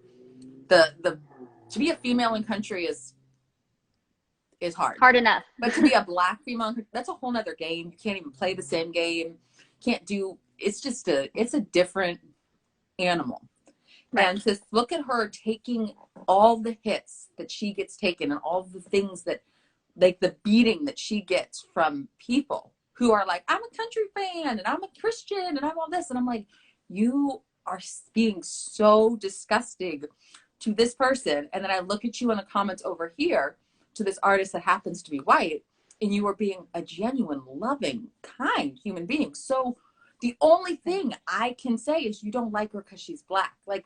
the to be a female in country is hard, Hard enough. but to be a Black female, that's a whole nother game. You can't even play the same game. Can't do. It's a different animal. Right. And to look at her taking all the hits that she gets taken and all the things that like the beating that she gets from people who are like, I'm a country fan and I'm a Christian and I'm all this. And I'm like, you are being so disgusting to this person. And then I look at you in the comments over here to this artist that happens to be white, and you are being a genuine, loving, kind human being. So the only thing I can say is you don't like her because she's Black. Like,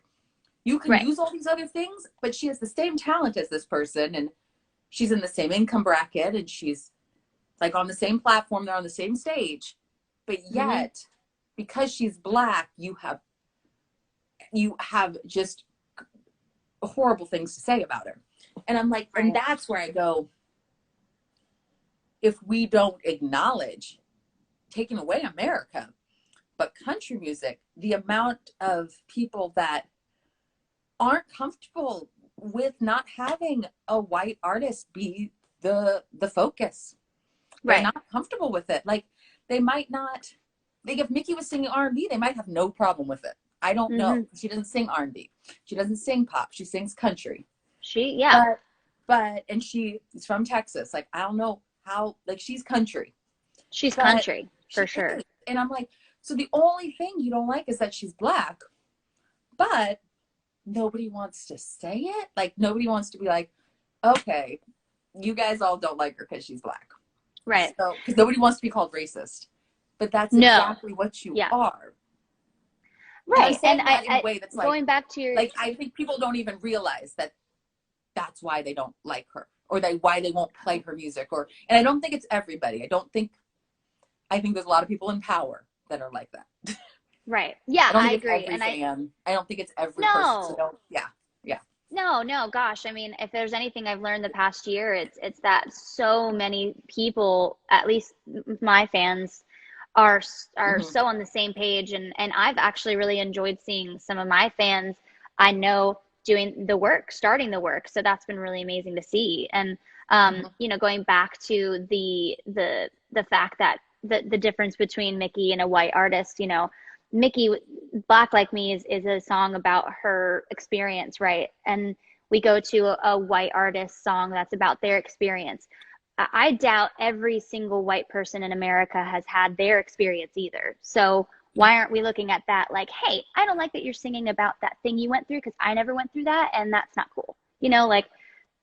you can Right. use all these other things, but she has the same talent as this person, and she's in the same income bracket, and she's like on the same platform, they're on the same stage. But Hmm. yet, because she's Black, you have just horrible things to say about her. And I'm like, and Right. that's where I go, if we don't acknowledge taking away America. But country music, the amount of people that aren't comfortable with not having a white artist be the focus. They're Right. not comfortable with it. Like they might not, like if Mickey was singing R&B, they might have no problem with it. I don't know. She doesn't sing R&B. She doesn't sing pop. She sings country. Yeah. And she's from Texas. Like, I don't know how, like she's country. She's country for sure. Is. And I'm like, so the only thing you don't like is that she's Black, but nobody wants to say it. Like nobody wants to be like, okay, you guys all don't like her because she's Black. Right. So, because nobody wants to be called racist. But that's exactly what you are. Right. And I in a way that's going like, back to your, like, I think people don't even realize that that's why they don't like her, or why they won't play her music. And I don't think it's everybody. I think there's a lot of people in power that are like that. Right. Yeah, I agree. And I don't think it's every person. So yeah. No, gosh. I mean, if there's anything I've learned the past year, it's that so many people, at least my fans, are so on the same page. And I've actually really enjoyed seeing some of my fans I know doing the work, starting the work. So that's been really amazing to see. And, you know, going back to the fact that the difference between Mickey and a white artist, you know, Mickey, Black Like Me is a song about her experience, right? And we go to a white artist song that's about their experience. I doubt every single white person in America has had their experience either. So why aren't we looking at that like, hey, I don't like that you're singing about that thing you went through because I never went through that and that's not cool. You know, like,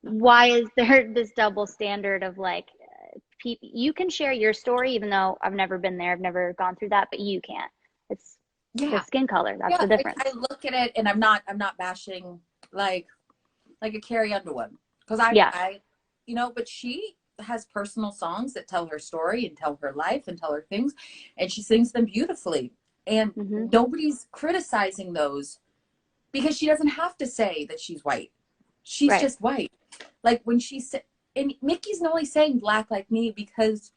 why is there this double standard of like, you can share your story even though I've never been there, I've never gone through that, but you can't. It's the skin color. That's the difference. I look at it and I'm not bashing like a Carrie Underwood because I you know, but she has personal songs that tell her story and tell her life and tell her things, and she sings them beautifully, and nobody's criticizing those because she doesn't have to say that she's white. She's just white. Like when she said, and Mickey's not only saying Black Like Me because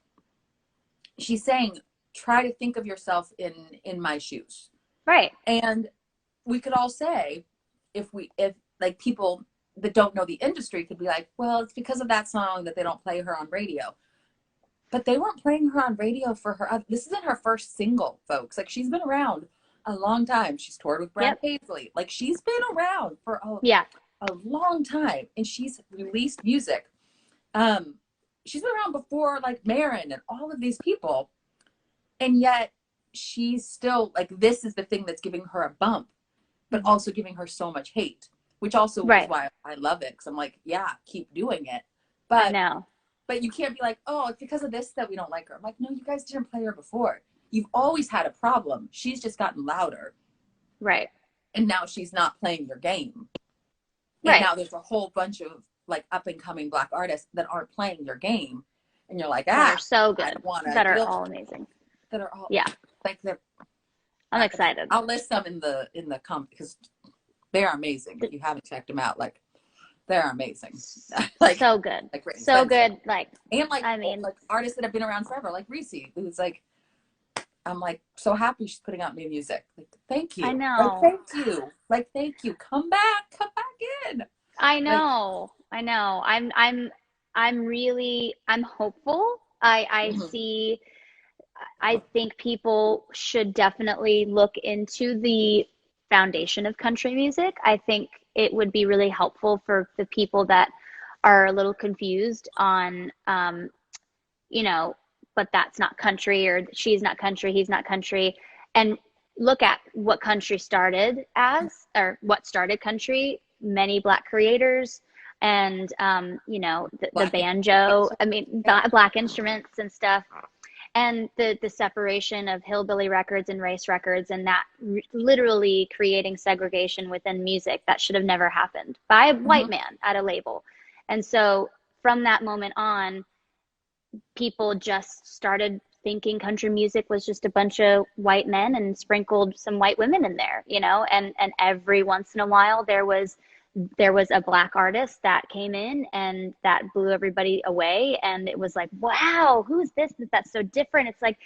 she's saying, try to think of yourself in my shoes. Right. And we could all say, if like people that don't know the industry could be like, well, it's because of that song that they don't play her on radio. But they weren't playing her on radio for her. This isn't her first single, folks. Like she's been around a long time. She's toured with Brad Paisley. Like she's been around for a long time. And she's released music. She's been around before like Marin and all of these people. And yet she's still like, this is the thing that's giving her a bump, but also giving her so much hate, which also is why I love it. Cause I'm like, yeah, keep doing it. But, but you can't be like, oh, it's because of this that we don't like her. I'm like, no, you guys didn't play her before. You've always had a problem. She's just gotten louder. Right. And now she's not playing your game. And now there's a whole bunch of like up and coming Black artists that aren't playing your game. And you're like, they're so good. That are all amazing. That are all like they're. I'm excited. I'll list them in the because they are amazing. If you haven't checked them out, like they're amazing. Like so good, like so good. Like and like I mean, like artists that have been around forever, like Reese, who's like, I'm like so happy she's putting out new music. Like thank you. I know. Like, thank you. Like thank you. Come back in. I know. Like, I know. I'm hopeful. I see. I think people should definitely look into the foundation of country music. I think it would be really helpful for the people that are a little confused on, you know, but that's not country, or she's not country, he's not country, and look at what country started as, or what started country. Many Black creators, and you know, the banjo. I mean, Black instruments and stuff. And the separation of hillbilly records and race records, and that literally creating segregation within music that should have never happened by a white man at a label. And so from that moment on, people just started thinking country music was just a bunch of white men and sprinkled some white women in there, you know, and every once in a while there was a Black artist that came in and that blew everybody away. And it was like, wow, who's this? That's so different. It's like,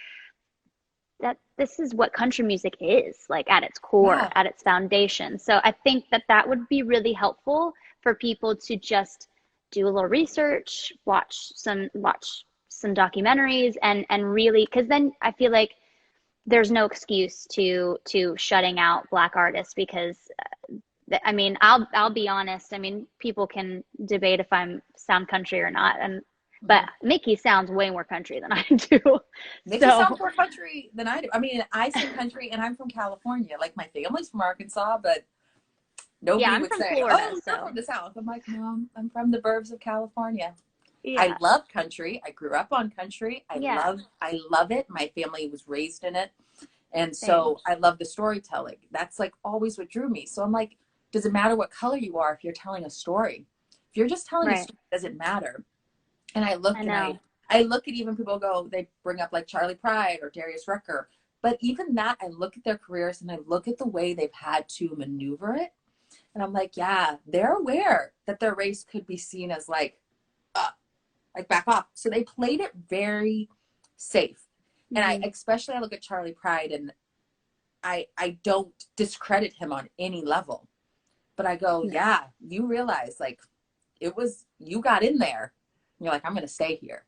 that this is what country music is, like at its core, Yeah. at its foundation. So I think that that would be really helpful for people to just do a little research, watch some documentaries, and really, because then I feel like there's no excuse to shutting out Black artists, because I mean, I'll be honest. I mean, people can debate if I'm sound country or not, and but Mhm. Mickey sounds way more country than I do. Mickey sounds So more country than I do. I mean, I sing country and I'm from California. Like my family's from Arkansas, but yeah, nobody I'm would from say, Florida, "Oh, you're so from the South." I'm like, "No, I'm from the burbs of California." I yeah, love country. I grew up on country. yeah, I love it. My family was raised in it. And same, so I love the storytelling. That's like always what drew me. So I'm like, does it matter what color you are if you're telling a story? If you're just telling a right. story, does it matter? And I I look and know. I look at even people go, they bring up like Charlie Pride or Darius Rucker. But even that, I look at their careers and I look at the way they've had to maneuver it. And I'm like, yeah, they're aware that their race could be seen as uh, like back off. So they played it very safe. And I Hmm. especially I look at Charlie Pride and I don't discredit him on any level. But I go, No. yeah, you realize like it was you got in there. And you're like, I'm gonna stay here.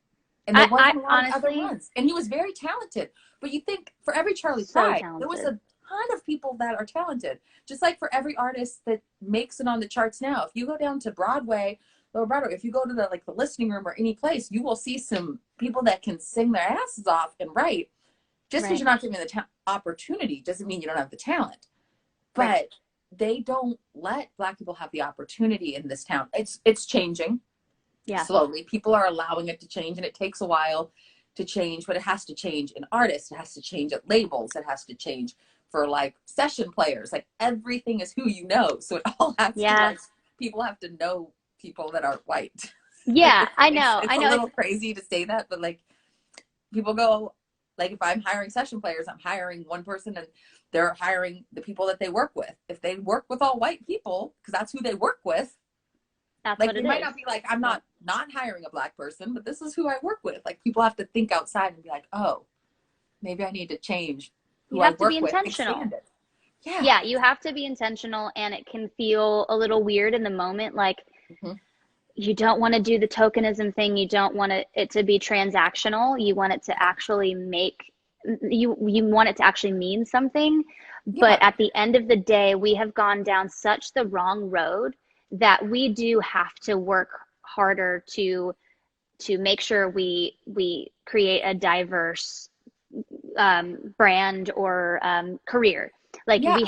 And there I wasn't a lot of other honestly, ones. And he was very talented. But you think for every Charlie so Pride, there was talented. a ton of people that are talented. Just like for every artist that makes it on the charts now. If you go down to Broadway, Lower Broadway, if you go to the listening room or any place, you will see some people that can sing their asses off and write. Just because Right, you're not given the opportunity doesn't mean you don't have the talent. right. But they don't let Black people have the opportunity in this town. It's changing Yeah, slowly. People are allowing it to change, and it takes a while to change, but it has to change in artists. It has to change at labels. It has to change for like session players. Like everything is who you know. So it all has to yeah, like people have to know people that are white. yeah. I know. It's I a know. It's little crazy to say that, but like people go like if I'm hiring session players, I'm hiring one person and they're hiring the people that they work with. If they work with all white people, because that's who they work with, that's like what they it might is. not be like, I'm So not hiring a Black person, but this is who I work with. Like people have to think outside and be like, oh, maybe I need to change you who I have to work be with, intentional. expand it. Yeah. Yeah, you have to be intentional, and it can feel a little weird in the moment. Like Mm-hmm. you don't want to do the tokenism thing. You don't want it to be transactional. You want it to actually you want it to actually mean something. But Yeah. at the end of the day, we have gone down such the wrong road that we do have to work harder to make sure we create a diverse brand or career. Like Yeah. we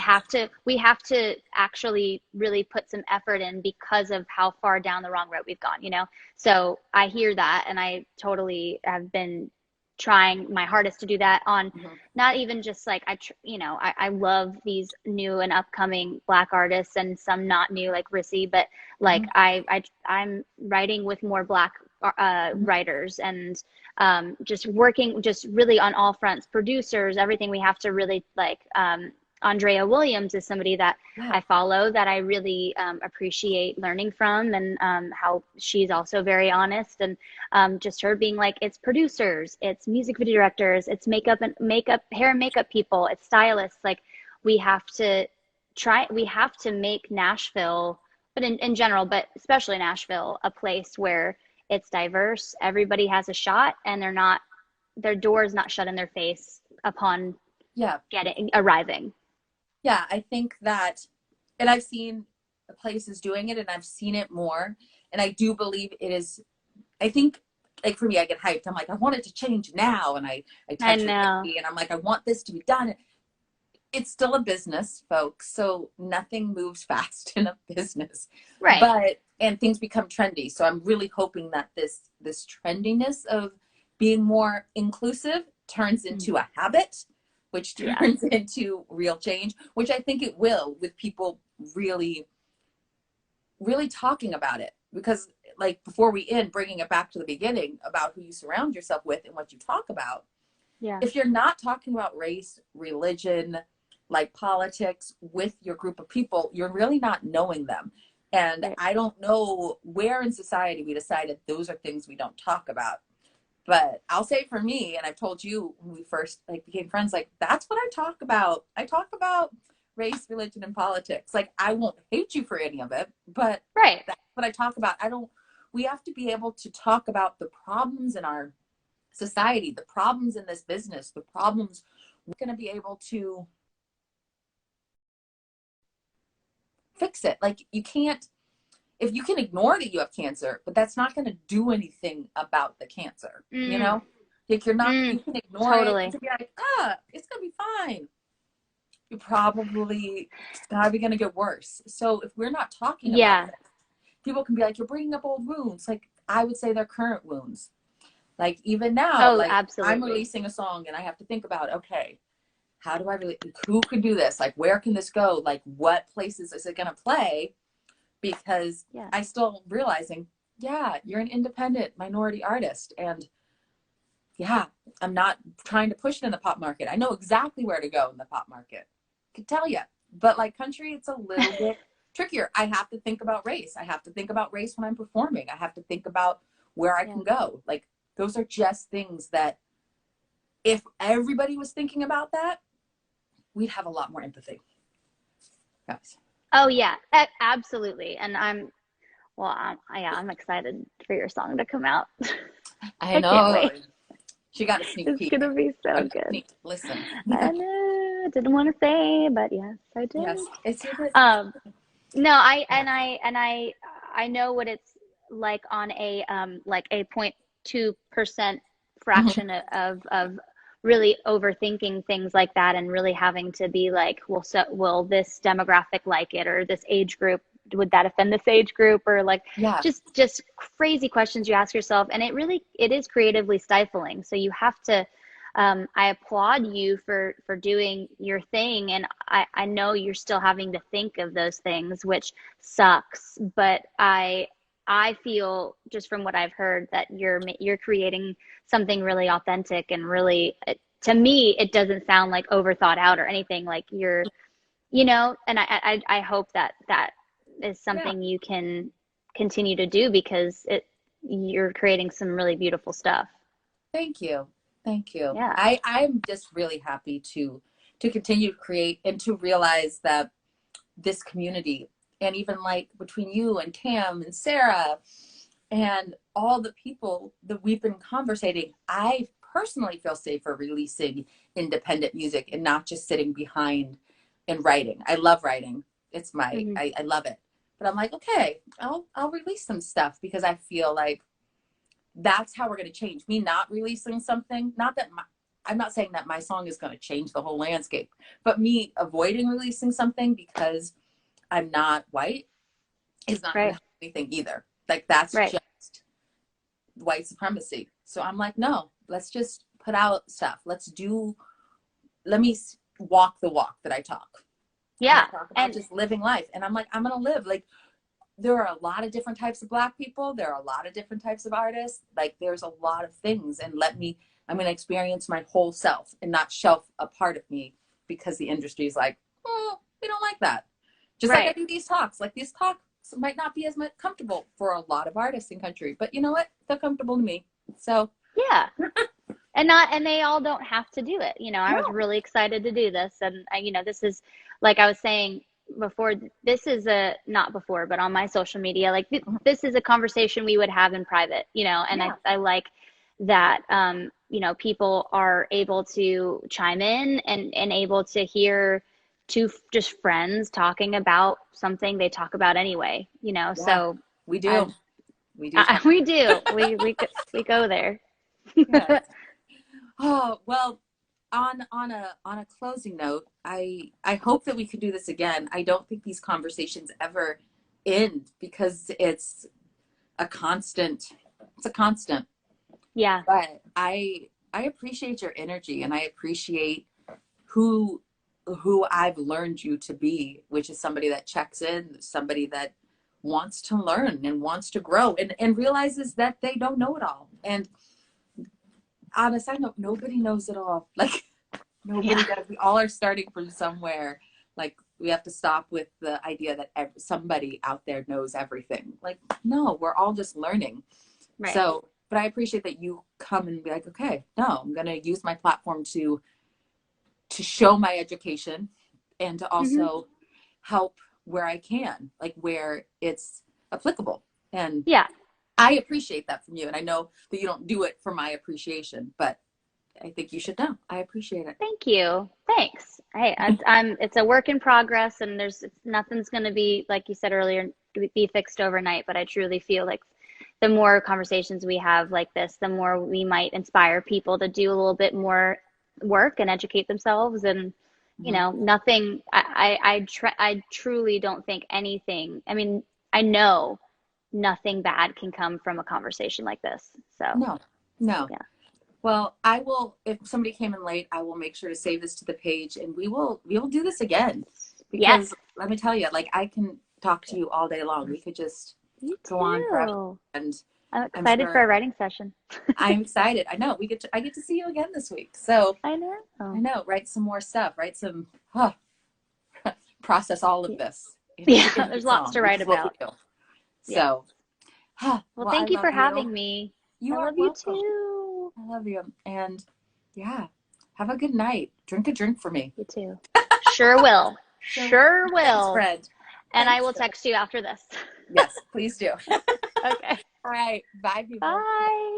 have to actually really put some effort in because of how far down the wrong road we've gone, you know? So I hear that, and I totally have been trying my hardest to do that on Mm-hmm. not even just like I love these new and upcoming Black artists, and some not new like Rissy, but like Mm-hmm. I'm writing with more Black Mm-hmm. writers, and just working just really on all fronts, producers, everything. We have to really like Andrea Williams is somebody that Yeah. I follow, that I really appreciate learning from, and how she's also very honest, and just her being like, it's producers, it's music video directors, it's hair and makeup people, it's stylists. Like we have to make Nashville, but in general, but especially Nashville, a place where it's diverse, everybody has a shot, and their door is not shut in their face upon Yeah. arriving. Yeah. I think that, and I've seen places doing it and I've seen it more. And I do believe it is, I think like for me, I get hyped. I'm like, I want it to change now. And I I touch with know. Mickey and I'm like, I want this to be done. It's still a business, folks. So nothing moves fast in a business, Right. but and things become trendy. So I'm really hoping that this trendiness of being more inclusive turns into a habit, which Yeah. turns into real change, which I think it will with people really, really talking about it. Because like before we end, bringing it back to the beginning about who you surround yourself with and what you talk about, Yeah. if you're not talking about race, religion, like politics with your group of people, you're really not knowing them. And Right. I don't know where in society we decided those are things we don't talk about. But I'll say for me, and I've told you when we first like became friends, like that's what I talk about. I talk about race, religion, and politics. Like I won't hate you for any of it, but Right. that's what I talk about. We have to be able to talk about the problems in our society, the problems in this business, the problems we're going to be able to fix it. Like you can't, if you can ignore that you have cancer, but that's not going to do anything about the cancer, you know? Like you're not, you can ignore it. You can be like, it's going to be fine. You're probably, it's probably going to get worse. So if we're not talking about it, people can be like, you're bringing up old wounds. Like I would say they're current wounds. Like even now, like absolutely. I'm releasing a song and I have to think about, okay, how do I really, who could do this? Like, where can this go? Like, what places is it going to play? Because I still realizing, you're an independent minority artist. And I'm not trying to push it in the pop market. I know exactly where to go in the pop market. I can tell you. But like country, it's a little bit trickier. I have to think about race. I have to think about race when I'm performing. I have to think about where I can go. Like, those are just things that if everybody was thinking about that, we'd have a lot more empathy. Yes. Oh yeah, absolutely. And I'm excited for your song to come out. I know. Can't wait. She got a sneak peek. It's gonna be so good. Listen. I know. I didn't want to say, but yes, I did. Yes, it's good. No, I know what it's like on a 0.2% fraction of really overthinking things like that, and really having to be like, well, so will this demographic like it, or this age group, would that offend this age group, or like just crazy questions you ask yourself, and it is creatively stifling. So you have to I applaud you for doing your thing, and I know you're still having to think of those things, which sucks, but I feel, just from what I've heard, that you're creating something really authentic, and really, to me, it doesn't sound like over thought out or anything. Like you're, and I hope that is something you can continue to do, because you're creating some really beautiful stuff. Thank you. Yeah. I'm just really happy to continue to create, and to realize that this community, and even like between you and Cam and Sarah and all the people that we've been conversating, I personally feel safer releasing independent music and not just sitting behind and writing. I love writing. It's my, I love it. But I'm like, okay, I'll release some stuff, because I feel like that's how we're going to change. Me not releasing something, I'm not saying that my song is going to change the whole landscape, but me avoiding releasing something because I'm not white is not going to help anything either. Like that's just white supremacy. So I'm like, no, let's just put out stuff. Let me walk the walk that I talk. Yeah. Talk about just living life. And I'm like, I'm going to live. Like, there are a lot of different types of Black people. There are a lot of different types of artists. Like, there's a lot of things. And I'm going to experience my whole self, and not shelf a part of me because the industry is like, oh, we don't like that. Just like I do these talks. Like, these talks might not be as much comfortable for a lot of artists in country, but you know what? They're comfortable to me. So yeah. And they all don't have to do it. I was really excited to do this. And this is, like I was saying before, this is not before, but on my social media, like this is a conversation we would have in private, and I like that, people are able to chime in and able to hear two just friends talking about something they talk about anyway, so we do. We do. We go there. Yes. Oh, well, on a closing note, I hope that we could do this again. I don't think these conversations ever end, because it's a constant. It's a constant. Yeah. But I appreciate your energy, and I appreciate who I've learned you to be, which is somebody that checks in, somebody that wants to learn and wants to grow, and realizes that they don't know it all. And on a side note, nobody knows it all. Like, nobody does. We all are starting from somewhere. Like, we have to stop with the idea that somebody out there knows everything. Like, no, we're all just learning. Right. So, but I appreciate that you come and be like, okay, no, I'm going to use my platform to show my education and to also help where I can, like where it's applicable. And Yeah. I appreciate that from you. And I know that you don't do it for my appreciation, but I think you should know. I appreciate it. Thank you. Thanks. Hey, it's a work in progress, and nothing's going to be, like you said earlier, be fixed overnight. But I truly feel like the more conversations we have like this, the more we might inspire people to do a little bit more work and educate themselves. And, you know, nothing, I truly don't think anything, I mean, I know nothing bad can come from a conversation like this. So, no. Yeah. Well, I will, if somebody came in late, I will make sure to save this to the page, and we will do this again, because let me tell you, like, I can talk to you all day long. We could just go on forever. And I'm excited for a writing session. I'm excited. I know I get to see you again this week. So I know. Write some more stuff, write some, process all of this. Yeah, there's lots to write about. So, well, thank you for having me. I love you too. I love you. And yeah, have a good night. Drink a drink for me. You too. Sure will. Sure will. Friend. And I will text you after this. Yes, please do. Okay. All right. Bye, people. Bye.